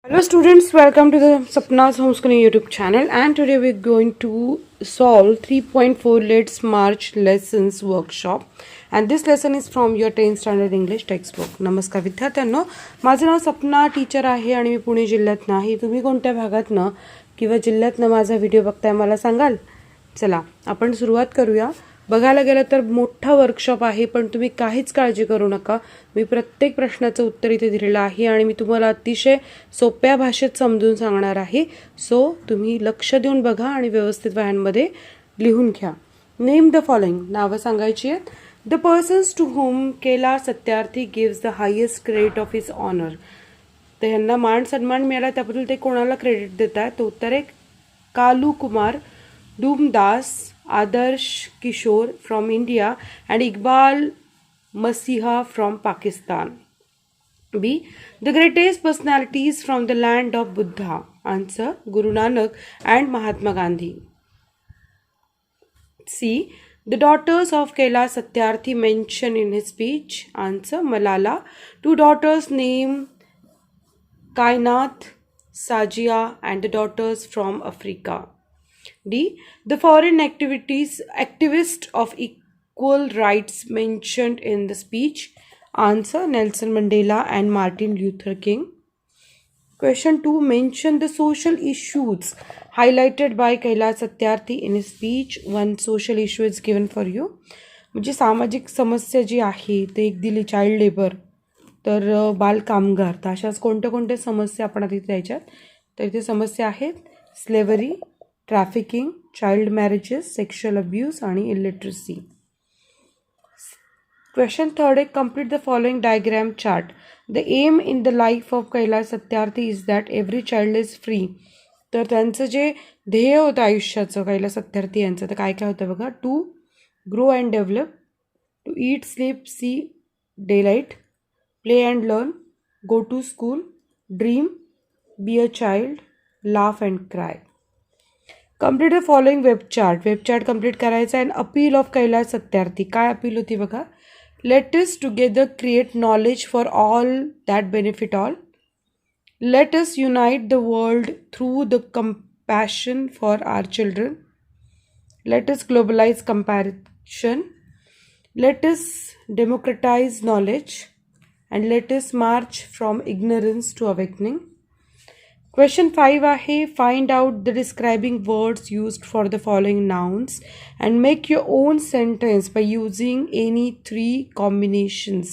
Hello students, welcome to the Sapna's Homeschooling YouTube channel, and today we're going to solve 3.4 Let's March lessons workshop, and this lesson is from your 10th standard English textbook. नमस्कार विद्यार्थ्यांनो, माझं नाव सपना teacher आहे आणि मी पुणे जिल्ह्यात नाही. तुम्ही कोणत्या भागातनं किंवा जिल्ह्यातनं माझा व्हिडिओ बघताय मला सांगाल? चला आपण सुरुवात करूया. बघायला गेलं तर मोठा वर्कशॉप आहे, पण तुम्ही काहीच काळजी करू नका. मी प्रत्येक प्रश्नाचं उत्तर इथे दिलेलं आहे आणि मी तुम्हाला अतिशय सोप्या भाषेत समजून सांगणार आहे. सो तुम्ही लक्ष देऊन बघा आणि व्यवस्थित वह्यांमध्ये लिहून घ्या. नेम द फॉलोइंग, नावं सांगायची आहेत. The persons to whom Kailash Satyarthi gives the highest credit of his honour. तर यांना मान सन्मान मिळाला त्याबद्दल ते कोणाला क्रेडिट देत आहेत? तर उत्तर आहे Kalu Kumar, Dumdas, Adarsh Kishore from India and Iqbal Masiha from Pakistan. B. The greatest personalities from the land of Buddha. Answer Guru Nanak and Mahatma Gandhi. C. The daughters of Kailash Satyarthi mentioned in his speech. Answer Malala. Two daughters named Kainath, Sajia and the daughters from Africa. D. The foreign activist of equal rights mentioned in the speech. Answer Nelson Mandela and Martin Luther King. Question 2. Mention the social issues highlighted by Kailash Satyarthi in his speech. One social issue is given for you. म्हणजे सामाजिक समस्या जी आहे ते एक दिली child labour, तर बाल कामगार. तर अशाच कोणत्या कोणत्या समस्या आपण तिथे द्यायच्यात? तर इथे समस्या आहेत slavery, trafficking, child marriages, sexual abuse आणि इलिटरसी. क्वेश्चन 3 आहे complete the following diagram chart. The aim in the life of Kailash Satyarthi is that every child is free. तर त्यांचं जे ध्येय होतं आयुष्याचं कैलाश सत्यार्थी यांचं, तर काय काय होतं बघा. To grow and develop, to eat sleep see daylight, play and learn, go to school, dream, be a child, laugh and cry. Complete the following web chart. Web chart complete करायचा आहे. अपील ऑफ कैलाश सत्यार्थी, काय appeal होती बघा. Let us together create knowledge for all that benefit all. Let us unite the world through the compassion for our children. Let us globalise compassion. Let us democratise knowledge and let us march from ignorance to awakening. Question 5 आहे find out the describing words used for the following nouns and make your own sentence by using any three combinations.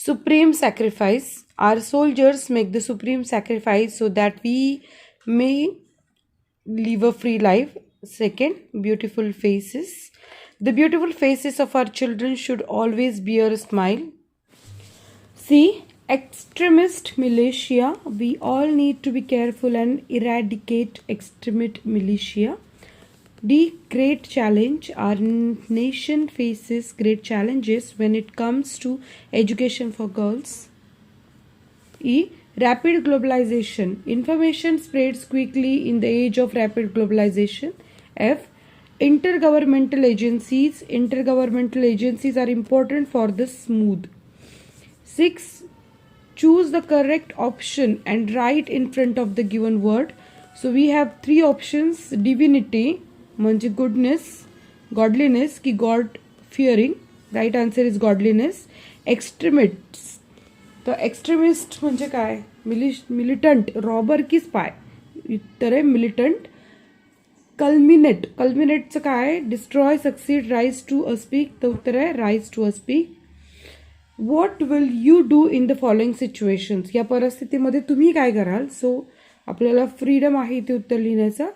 Supreme sacrifice. Our soldiers make the supreme sacrifice so that we may live a free life. Second, beautiful faces. The beautiful faces of our children should always bear a smile. C. Extremist militia. We all need to be careful and eradicate extremist militia. D. Great challenge. Our nation faces great challenges when it comes to education for girls. E. Rapid globalization. Information spreads quickly in the age of rapid globalization. F. Intergovernmental agencies. Intergovernmental agencies are important for the smooth. 6. Choose the correct option and write in front of the given word. So we have three options. Divinity म्हणजे goodness, godliness की God fearing. Right answer is godliness. Extremists. तर extremist म्हणजे काय? Militant, robber की spy. उत्तर आहे militant. Culminate. Culminateचं काय? Destroy, succeed, rise to a speak. तर उत्तर आहे rise to a speak. What will you do in the following situations? या परिस्थितीमध्ये तुम्ही काय कराल? सो आपल्याला फ्रीडम आहे इथे उत्तर लिहिण्याचं.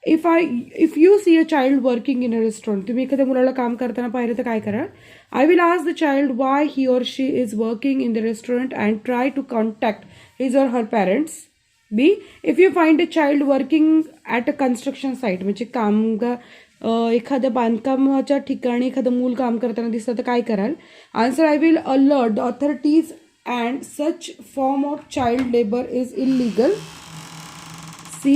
If you see a child working in a restaurant, तुम्ही एखाद्या मुलाला काम करताना पाहिलं तर काय कराल? I will ask the child why he or she is working in the restaurant and try to contact his or her parents. B. If you find a child working at a construction site, म्हणजे कामगार एखाद्या बांधकामाच्या ठिकाणी एखादं मूल काम करताना दिसतं तर काय कराल? Answer I will alert the authorities and such form of child labour is illegal. C.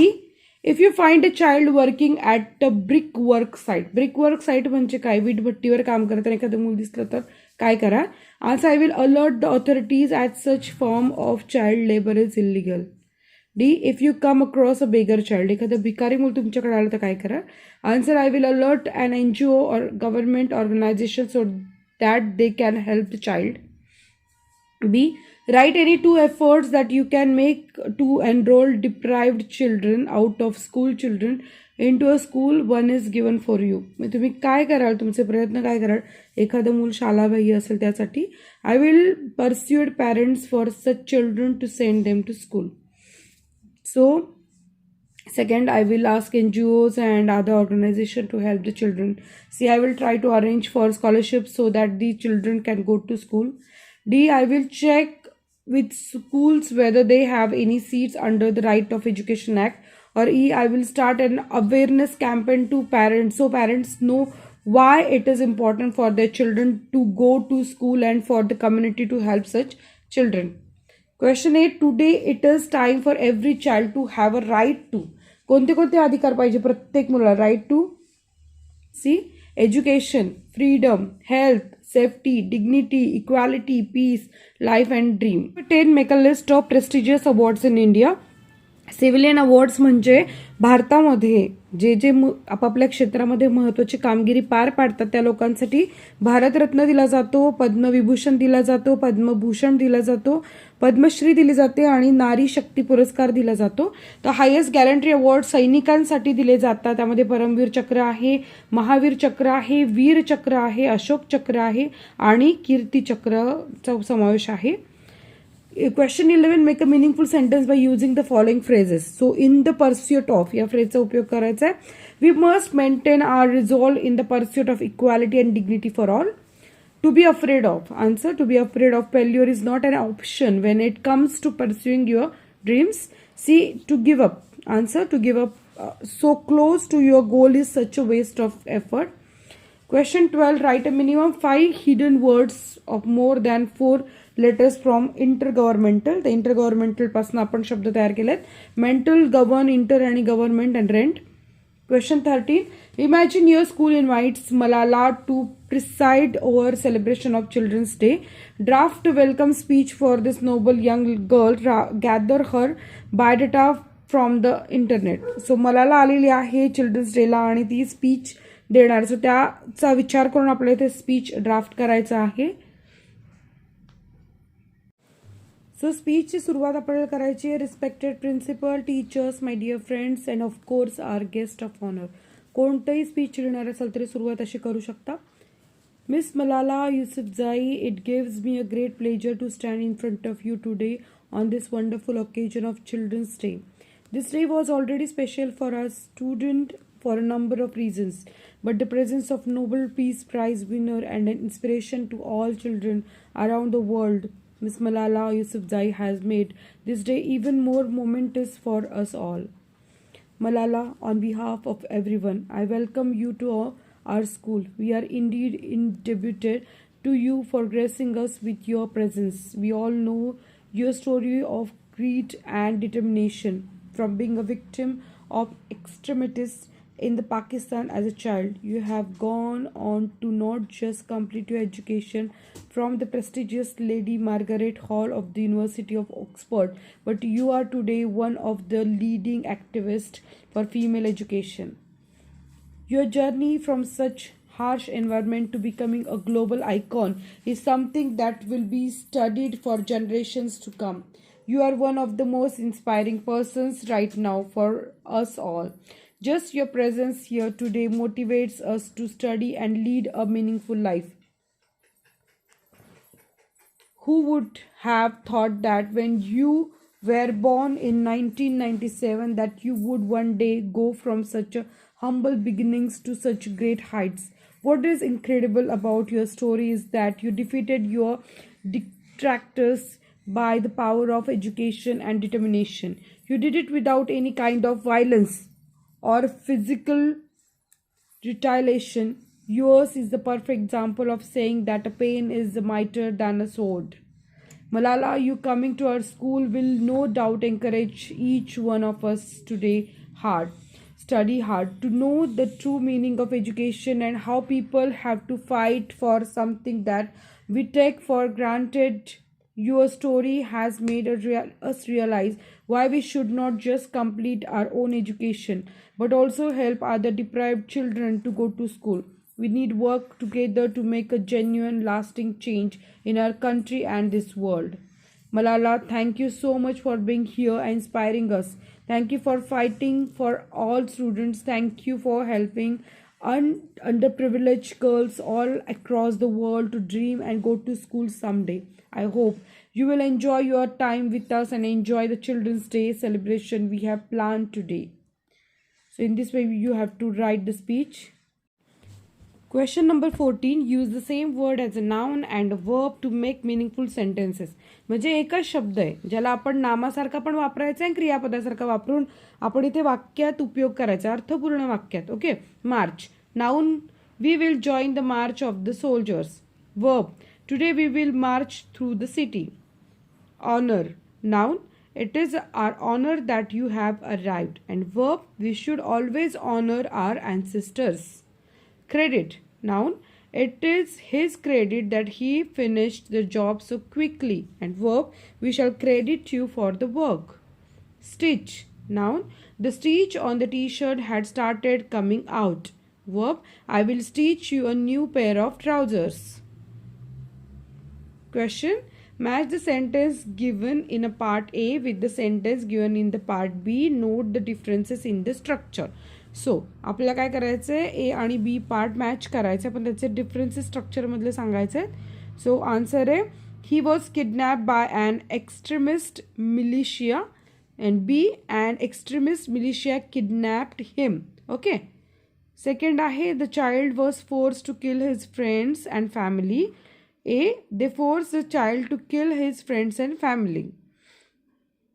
If you find a child working at a brick work site. Brick work site म्हणजे काय? वीटभट्टीवर काम करताना एखादं मूल दिसलं तर काय करा? Answer, I will alert the authorities at such form of child labour is illegal. D, if you come across a beggar child, एखादं भिकारी मूल तुमच्याकडे आलं तर काय करा? Answer, I will alert an NGO or government organisation so that they can help the child. B, write any 2 efforts that you can make to enroll deprived children out of school children into a school one is given for you. मग तुम्ही काय कराल? तुमचे प्रयत्न काय कराल? एखादं मूल शालाबाह्य असेल त्यासाठी I will persuade parents for such children to send them to school. So second, I will ask NGOs and other organizations to help the children. C, I will try to arrange for scholarships so that the children can go to school. D, I will check with schools whether they have any seats under the Right of Education Act. Or E, I will start an awareness campaign to parents so parents know why it is important for their children to go to school and for the community to help such children. Question 8, today it is time for every child to have a right to. कोणते कोणते अधिकार पाहिजे प्रत्येक मुलाला? Right to see, education, freedom, health, safety, dignity, equality, peace, life and dream. 10, make a list of prestigious awards in India. Civilian awards म्हणजे भारतामध्ये जे जे आपापल्या क्षेत्रामध्ये महत्त्वाची कामगिरी पार पाडतात त्या लोकांसाठी भारतरत्न दिला जातो, पद्मविभूषण दिला जातो, पद्मभूषण दिला जातो, पद्मश्री दिली जाते आणि नारी शक्ती पुरस्कार दिला जातो. तर हायेस्ट गॅलंट्री अवॉर्ड सैनिकांसाठी दिले जातात. त्यामध्ये परमवीर चक्र आहे, महावीर चक्र आहे, वीर चक्र आहे, अशोक चक्र आहे आणि कीर्ती चक्रचा समावेश आहे. Question 11, make a meaningful sentence by using the following phrases. So in the pursuit of, या फ्रेजचा उपयोग करायचा आहे. We must maintain our resolve in the pursuit of equality and dignity for all. To be afraid of. Answer, to be afraid of failure is not an option when it comes to pursuing your dreams. C, to give up. Answer, to give up so close to your goal is such a waste of effort. Question 12, write a minimum 5 hidden words of more than 4 letters from intergovernmental. The intergovernmental पासून आपण शब्द तयार केलेत. Mental, govern, inter आणि government and rent. Question 13, imagine your school invites Malala to preside over celebration of Children's Day. Draft welcome speech for this noble young girl. Gather her biodata from the internet. So Malala आलेली आहे children's डेला आणि ती speech देणार. सो त्याचा विचार करून आपल्याला इथे स्पीच ड्राफ्ट करायचा आहे. सो स्पीचची सुरुवात आपल्याला करायची आहे. Respected principal, teachers, my dear friends and of course our guest of honour. कोणतंही स्पीच लिहिणार असेल तरी सुरुवात अशी करू शकता. Miss Malala Yousafzai, it gives me a great pleasure to stand in front of you today on this wonderful occasion of children's day. This day was already special for us student for a number of reasons, but the presence of Nobel Peace Prize winner and an inspiration to all children around the world, Ms. Malala Yousafzai, has made this day even more momentous for us all. Malala, on behalf of everyone, I welcome you to our school. We are indeed indebted to you for gracing us with your presence. We all know your story of greed and determination. From being a victim of extremists in the Pakistan as a child, you have gone on to not just complete your education from the prestigious Lady Margaret Hall of the University of Oxford, but you are today one of the leading activists for female education. Your journey from such harsh environment to becoming a global icon is something that will be studied for generations to come. You are one of the most inspiring persons right now for us all. Just your presence here today motivates us to study and lead a meaningful life. Who would have thought that when you were born in 1997 that you would one day go from such a humble beginnings to such great heights? What is incredible about your story is that you defeated your detractors by the power of education and determination. You did it without any kind of violence or physical retaliation. Yours is the perfect example of saying that a pain is mightier than a sword. Malala, you coming to our school will no doubt encourage each one of us today study hard, to know the true meaning of education and how people have to fight for something that We take for granted your story has made us realize why we should not just complete our own education but also help other deprived children to go to school. We need work together to make a genuine, lasting change in our country and this world. Malala, thank you so much for being here and inspiring us. Thank you for fighting for all students. Thank you for helping underprivileged girls all across the world to dream and go to school someday. I hope you will enjoy your time with us and enjoy the Children's Day celebration we have planned today. So, in this way, you have to write the speech. Question number 14. Use the same word as a noun and a verb to make meaningful sentences. म्हणजे एकच शब्द आहे ज्याला आपण नामासारखा पण वापरायचा आहे क्रियापदासारखा वापरून आपण इथे वाक्यात उपयोग करायचा अर्थपूर्ण वाक्यात. Okay. March. Noun, we will join the march of the soldiers. Verb, today we will march through the city. Honour. Noun, it is our honor that you have arrived. And verb, we should always honor our ancestors. Credit. Noun, it is his credit that he finished the job so quickly. And verb, we shall credit you for the work. Stitch. Noun, the stitch on the t-shirt had started coming out. Verb, I will stitch you a new pair of trousers. Question, match the sentence given in a part A with the sentence given in the part B. Note the differences in the structure. सो आपल्याला काय करायचं आहे, ए आणि B part match करायचं पण त्याचे differences स्ट्रक्चरमधले सांगायचे आहेत. सो आन्सर आहे, he was kidnap by an extremist militia and B an extremist militia kidnapped him. Okay. Second आहे, the child was force to kill his friends and family. A, they force the child to kill his friends and family.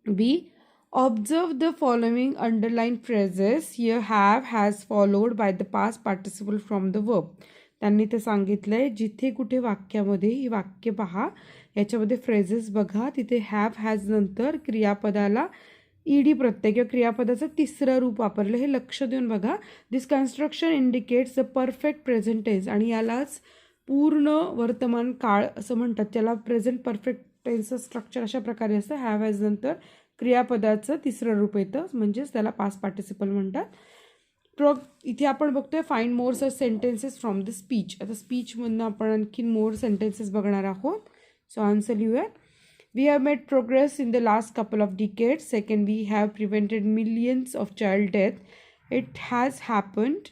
B, observe the following underlined phrases. Here have has followed by the past participle from the verb. त्यांनी ते सांगितलंय जिथे कुठे वाक्यामध्ये ही वाक्य पहा याच्यामध्ये phrases बघा तिथे हॅव हॅज नंतर क्रियापदाला ईडी प्रत्यय किंवा क्रियापदाचं तिसरं रूप वापरलं हे लक्ष देऊन बघा. This construction indicates the perfect present tense आणि यालाच पूर्ण वर्तमान काळ असं म्हणतात. त्याला प्रेझेंट परफेक्ट टेन्सचं स्ट्रक्चर अशा प्रकारे असतं. हॅव हॅज नंतर क्रियापदाचं तिसरं रूप येतं म्हणजेच त्याला पास्ट पार्टिसिपल म्हणतात. इथे आपण बघतोय find more such sentences from the speech. आता स्पीचमधनं आपण आणखीन मोर सेंटेन्सेस बघणार आहोत. सो आन्सर लिहूया. We have made progress in the last couple of decades. Second, we have prevented millions of child death. It has happened.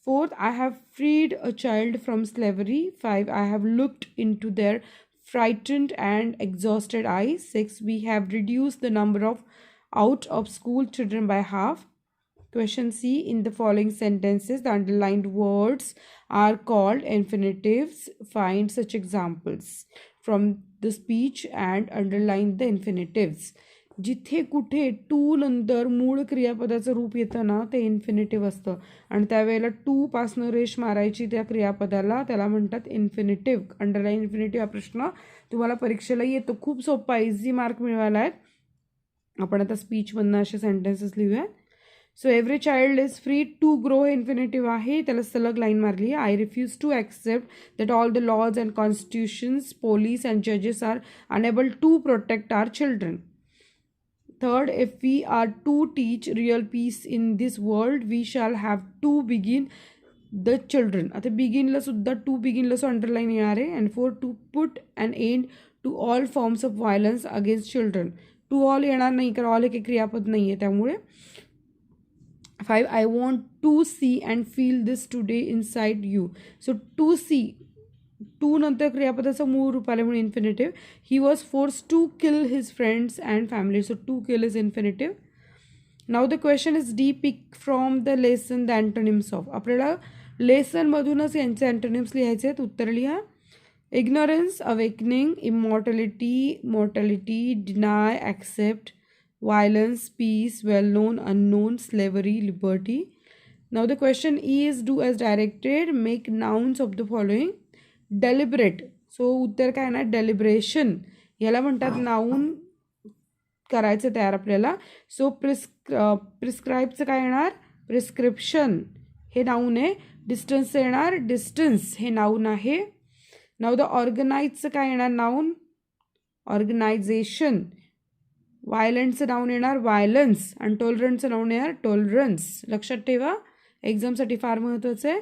Fourth, I have freed a child from slavery. 5, I have looked into their frightened and exhausted eyes. 6, we have reduced the number of out of school children by half. Question C, in the following sentences the underlined words are called infinitives. Find such examples from the speech and underline the infinitives. जिथे कुठे to नंतर मूळ क्रियापदाचं रूप येतं ना ते infinitive असतं आणि त्यावेळेला टू पासनं रेष मारायची त्या क्रियापदाला त्याला म्हणतात इन्फिनिटिव्ह. अंडरलाईन इन्फिनिटिव्ह हा प्रश्न तुम्हाला परीक्षेला येतो. खूप सोपा इझी मार्क मिळवायला आहेत. आपण आता स्पीचमधनं असे सेंटेन्सेस लिहूयात. So every child is free to grow हे इन्फिनिटिव्ह आहे त्याला सलग लाईन मारली. I refuse to accept that all the laws and constitutions police and जजेस are unable to protect our children. Third, if we are to teach real peace in this world, we shall have to begin the children. आता बिगिनला सुद्धा to बिगिनला so underline येणार आहे. And four, to put an end to all forms of violence against children. To all येणार नाही कारण all एक क्रियापद नाही आहे त्यामुळे. 5, I want to see and feel this today inside you. So to see to नंतर क्रियापदाचं मूळ रूप आलं म्हणून infinitive. He was force to kill his friends and family. So to kill is infinitive. Now the question is D pick from the lesson the antonyms of. आपल्याला लेसनमधूनच यांचे antonyms लिहायचे आहेत. उत्तर लिहा. Ignorance, awakening, immortality, mortality, deny, accept, violence, peace, well known, unknown, slavery, liberty. Now the question is do as directed. Make nouns of the following. Deliberate. So उत्तर काय ना डेलिब्रेशन याला म्हणतात नाऊन करायचं तयार आपल्याला. सो प्रिस्क्राईबचं काय येणार प्रिस्क्रिप्शन हे नाऊन आहे. डिस्टन्स येणार डिस्टन्स हे नाऊन आहे. नाव द ऑर्गनाइजचं काय येणार नाऊन ऑर्गनायझेशन, व्हायलंटचं नाऊन येणार व्हायलन्स आणि टॉलरंटचं नाऊन येणार टॉलरन्स. लक्षात ठेवा, एक्झामसाठी फार महत्त्वाचं आहे.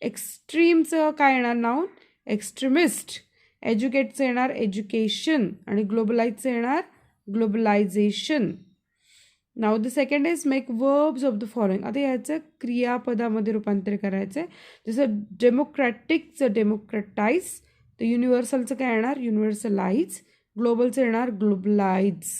एक्स्ट्रीमचं काय येणार नाऊन एक्स्ट्रीमिस्ट, एज्युकेटचं येणार एज्युकेशन आणि ग्लोबलाइजचं येणार globalisation. Now the second is make verbs of the following. आता ह्याचं क्रियापदामध्ये रूपांतर करायचं आहे. जसं डेमोक्रॅटिकचं डेमोक्रॅटाईज, तर युनिव्हर्सलचं काय येणार युनिव्हर्सलाइज, ग्लोबलचं येणार globalise.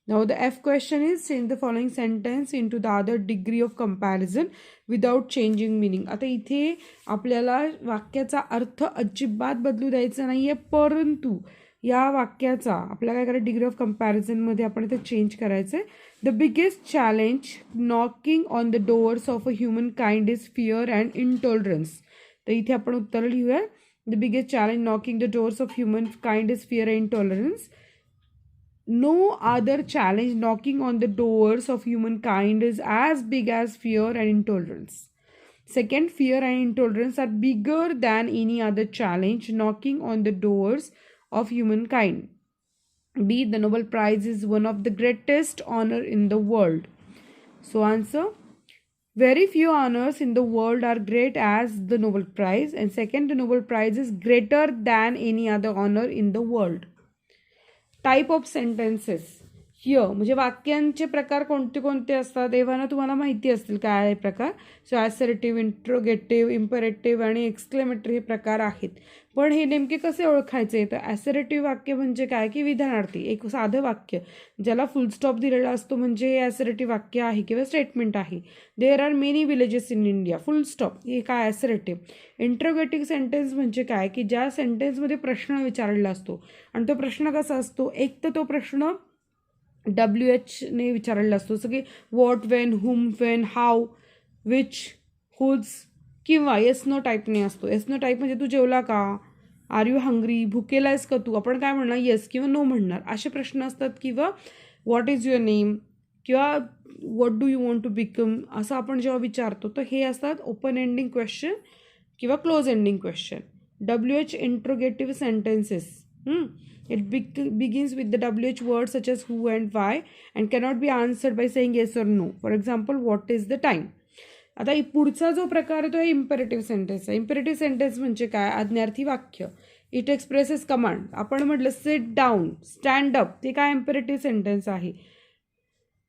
Now the F question is change the following sentence into the other degree of comparison without changing meaning. आता इथे आपल्याला वाक्याचा अर्थ अजिबात बदलू द्यायचा नाही आहे, परंतु या वाक्याचा आपल्याला काय करायचं डिग्री ऑफ कम्पॅरिझनमध्ये आपण ते चेंज करायचं आहे. The biggest challenge knocking on the doors of a human kind is fear and intolerance. तर इथे आपण उत्तर लिहूया. The biggest challenge knocking the doors of human kind is fear and intolerance. No other challenge knocking on the doors of humankind is as big as fear and intolerance. Second, fear and intolerance are bigger than any other challenge knocking on the doors of humankind. B. The Nobel Prize is one of the greatest honor in the world. So answer, very few honors in the world are great as the Nobel Prize. And second, the Nobel Prize is greater than any other honor in the world. Type of sentences here, म्हणजे वाक्यांचे प्रकार कोणते कोणते असतात एव्हाना तुम्हाला माहिती असतील काय आहे प्रकार. सो ॲसर्टिव्ह, इंट्रोगेटिव्ह, इम्परेटिव्ह आणि एक्सक्लेमेटरी हे प्रकार आहेत. पण हे नेमके कसे ओळखायचे, तर ॲसर्टिव्ह वाक्य म्हणजे काय की विधानार्थी एक साधं वाक्य ज्याला फुल स्टॉप दिलेला असतो म्हणजे हे ॲसर्टिव्ह वाक्य आहे किंवा स्टेटमेंट आहे. There are many villages in India, full stop, हे काय ॲसर्टिव्ह. इंट्रोगेटिव्ह सेंटेन्स म्हणजे काय की ज्या सेंटेन्समध्ये प्रश्न विचारलेला असतो आणि तो प्रश्न कसा असतो, एक तर तो प्रश्न WHने विचारलेला असतो, जसं की what, when, whom, when, how, which, whose, किंवा येस नो टाईपने असतो. येस नो टाईप म्हणजे तू जेवला का, आर यू हंग्री, भुकेला आहेस का तू, आपण काय म्हणणार येस किंवा नो म्हणणार, असे प्रश्न असतात. किंवा व्हॉट इज युअर नेम किंवा what do you want to become असं आपण जेव्हा विचारतो तर हे असतात ओपन एंडिंग क्वेश्चन किंवा close ending question. WH interrogative sentences, it begins with the WH words such as who and why and cannot be answered by saying yes or no. For example, what is the time. आता पुढचा जो प्रकार आहे तो आहे imperative sentence आहे. Imperative sentence म्हणजे काय, आज्ञार्थी वाक्य. It expresses command. आपण म्हटलं सिट डाऊन, स्टँड अप, ते काय इम्पेरेटिव्ह सेंटेन्स आहे.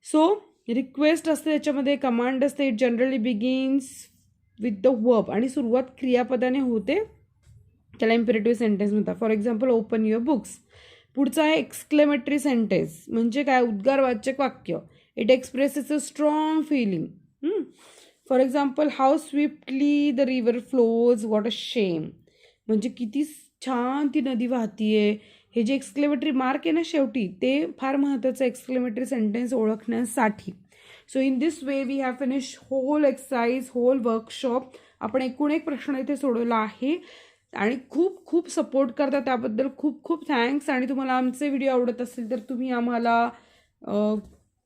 सो रिक्वेस्ट असते, त्याच्यामध्ये कमांड असते. It generally begins with the verb आणि सुरुवात क्रियापदाने होते, त्याला इम्पेरेटिव्ह सेंटेन्स म्हणतात. For example open your books. पुढचा आहे एक्सक्लेमेटरी सेंटेन्स म्हणजे काय, उद्गारवाचक वाक्य. It expresses a strong feeling. For example how swiftly the river flows, what a shame, म्हणजे किती छान ती नदी वाहतीये. हे जे एक्सक्लेमेटरी मार्क आहे ना शेवटी, ते फार महत्त्वाचं एक्सक्लेमेटरी सेंटेन्स ओळखण्यासाठी. So in this way we have finish whole exercise, whole workshop. आपण एकूण एक प्रश्न इथे सोडवला आहे आणि खूप खूप सपोर्ट करता त्याबद्दल खूप खूप थँक्स. आणि तुम्हाला आमचे व्हिडिओ आवडत असतील तर तुम्ही आम्हाला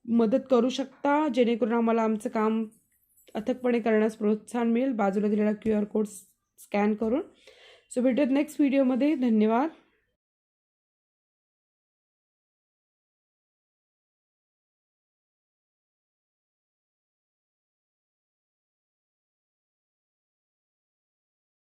मदत करू शकता, जेणेकरून आम्हाला आमचं काम अथकपणे करण्यास प्रोत्साहन मिळेल. बाजूला दिलेला QR कोड स्कॅन करून. सो भेटूयात नेक्स्ट व्हिडिओमध्ये. धन्यवाद.